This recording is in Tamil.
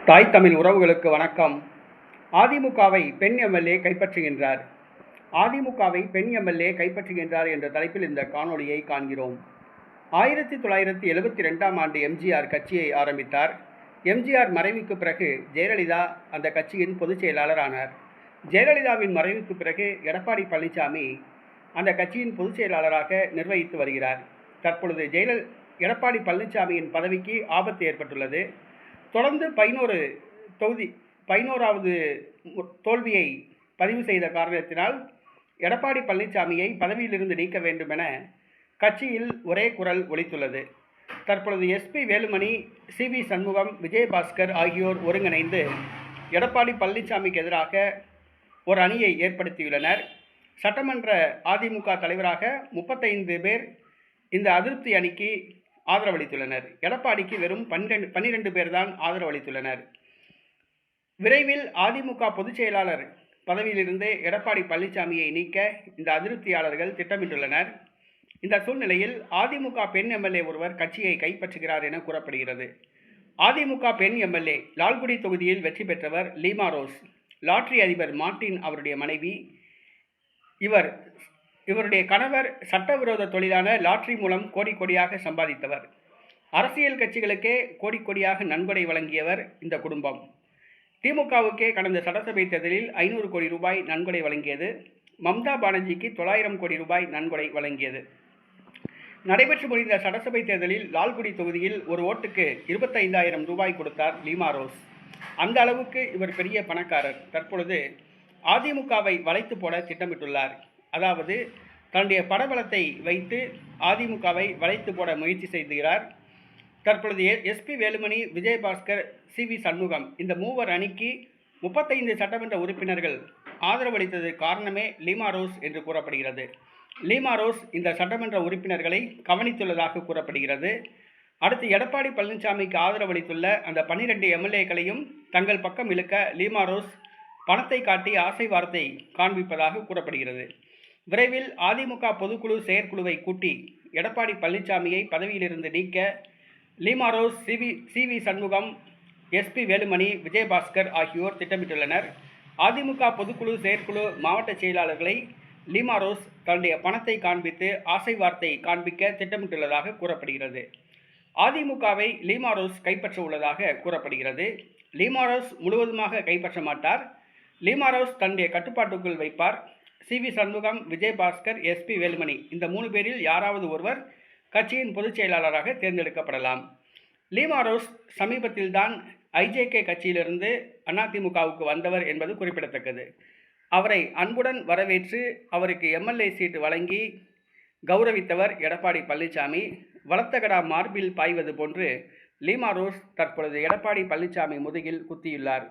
தாய் தமிழ் உறவுகளுக்கு வணக்கம். அதிமுகவை பெண் எம்எல்ஏ கைப்பற்றுகின்றார். அதிமுகவை பெண் எம்எல்ஏ கைப்பற்றுகின்றார் என்ற தலைப்பில் இந்த காணொளியை காண்கிறோம். 1972ஆம் ஆண்டு எம்ஜிஆர் கட்சியை ஆரம்பித்தார். எம்ஜிஆர் மறைவுக்கு பிறகு ஜெயலலிதா அந்த கட்சியின் பொதுச் செயலாளர் ஆனார். ஜெயலலிதாவின் மறைவுக்கு பிறகு எடப்பாடி பழனிசாமி அந்த கட்சியின் பொதுச் செயலாளராக நிர்வகித்து வருகிறார். தற்பொழுது எடப்பாடி பழனிசாமியின் பதவிக்கு ஆபத்து ஏற்பட்டுள்ளது. தொடர்ந்து 11வது தோல்வியை பதிவு செய்த காரணத்தினால் எடப்பாடி பழனிசாமியை பதவியிலிருந்து நீக்க வேண்டும் என கட்சியில் ஒரே குரல் ஒலித்துள்ளது. தற்பொழுது எஸ்பி வேலுமணி, சிவி சண்முகம், விஜயபாஸ்கர் ஆகியோர் ஒருங்கிணைந்து எடப்பாடி பழனிசாமிக்கு எதிராக ஒரு அணியை ஏற்படுத்தியுள்ளனர். சட்டமன்ற அதிமுக தலைவராக 35 பேர் இந்த அதிருப்தி அணிக்கு ஆதரவளித்துள்ளனர். எடப்பாடிக்கு வெறும் 12 பேர் தான் ஆதரவளித்துள்ளனர். விரைவில் அதிமுக பொதுச் செயலாளர் பதவியிலிருந்து எடப்பாடி பழனிசாமியை நீக்க இந்த அதிருப்தியாளர்கள் திட்டமிட்டுள்ளனர். இந்த சூழ்நிலையில் அதிமுக பெண் எம்எல்ஏ ஒருவர் கட்சியை கைப்பற்றுகிறார் என கூறப்படுகிறது. அதிமுக பெண் எம்எல்ஏ லால்குடி தொகுதியில் வெற்றி பெற்றவர் லீமா ரோஸ். லாட்டரி அதிபர் மார்ட்டின் அவருடைய மனைவி. இவருடைய கணவர் சட்டவிரோத தொழிலான லாட்டரி மூலம் கோடி கோடியாக சம்பாதித்தவர். அரசியல் கட்சிகளுக்கே கோடி கோடியாக நன்கொடை வழங்கியவர் இந்த குடும்பம். திமுகவுக்கே கடந்த சட்டசபை தேர்தலில் 500 கோடி ரூபாய் நன்கொடை வழங்கியது. மம்தா பானர்ஜிக்கு 900 கோடி ரூபாய் நன்கொடை வழங்கியது. நடைபெற்று முடிந்த சட்டசபை தேர்தலில் லால்குடி தொகுதியில் ஒரு ஓட்டுக்கு 25,000 ரூபாய் கொடுத்தார் லீமா ரோஸ். அந்த அளவுக்கு இவர் பெரிய பணக்காரர். தற்பொழுது அதிமுகவை வளைத்து போட திட்டமிட்டுள்ளார். அதாவது தன்னுடைய படபலத்தை வைத்து அதிமுகவை வளைத்து போட முயற்சி செய்கிறார். தற்பொழுது எஸ்பி வேலுமணி, விஜயபாஸ்கர், சிவி சண்முகம் இந்த மூவர் அணிக்கு 35 சட்டமன்ற உறுப்பினர்கள் ஆதரவளித்தது காரணமே லீமா ரோஸ் என்று கூறப்படுகிறது. லீமா ரோஸ் இந்த சட்டமன்ற உறுப்பினர்களை கவனித்துள்ளதாக கூறப்படுகிறது. அடுத்து எடப்பாடி பழனிசாமிக்கு ஆதரவளித்துள்ள அந்த 12 எம்எல்ஏக்களையும் தங்கள் பக்கம் இழுக்க லீமா ரோஸ் பணத்தை காட்டி ஆசை வார்த்தை காண்பிப்பதாக கூறப்படுகிறது. விரைவில் அதிமுக பொதுக்குழு செயற்குழுவை கூட்டி எடப்பாடி பழனிசாமியை பதவியிலிருந்து நீக்க லீமா ரோஸ், சிவி சண்முகம், எஸ்பி வேலுமணி, விஜயபாஸ்கர் ஆகியோர் திட்டமிட்டுள்ளனர். அதிமுக பொதுக்குழு செயற்குழு மாவட்ட செயலாளர்களை லீமா ரோஸ் தன்னுடைய பணத்தை காண்பித்து ஆசை வார்த்தை காண்பிக்க திட்டமிட்டுள்ளதாக கூறப்படுகிறது. அதிமுகவை லீமா ரோஸ் கைப்பற்ற உள்ளதாக கூறப்படுகிறது. லீமா ரோஸ் முழுவதுமாக கைப்பற்ற மாட்டார். லீமா ரோஸ் தன்னுடைய கட்டுப்பாட்டுக்குள் வைப்பார். சிவி சண்முகம், விஜயபாஸ்கர், எஸ்பி வேலுமணி இந்த 3 பேரில் யாராவது ஒருவர் கட்சியின் பொதுச் செயலாளராக தேர்ந்தெடுக்கப்படலாம். லீமா ரோஸ் சமீபத்தில் தான் ஐஜேகே கட்சியிலிருந்து அதிமுகவுக்கு வந்தவர் என்பது குறிப்பிடத்தக்கது. அவரை அன்புடன் வரவேற்று அவருக்கு எம்எல்ஏ சீட்டு வழங்கி கௌரவித்தவர் எடப்பாடி பழனிசாமி. வளர்த்தகடா மார்பில் பாய்வது போன்று லீமா ரோஸ் தற்பொழுது எடப்பாடி பழனிசாமி முதுகில் குத்தியுள்ளார்.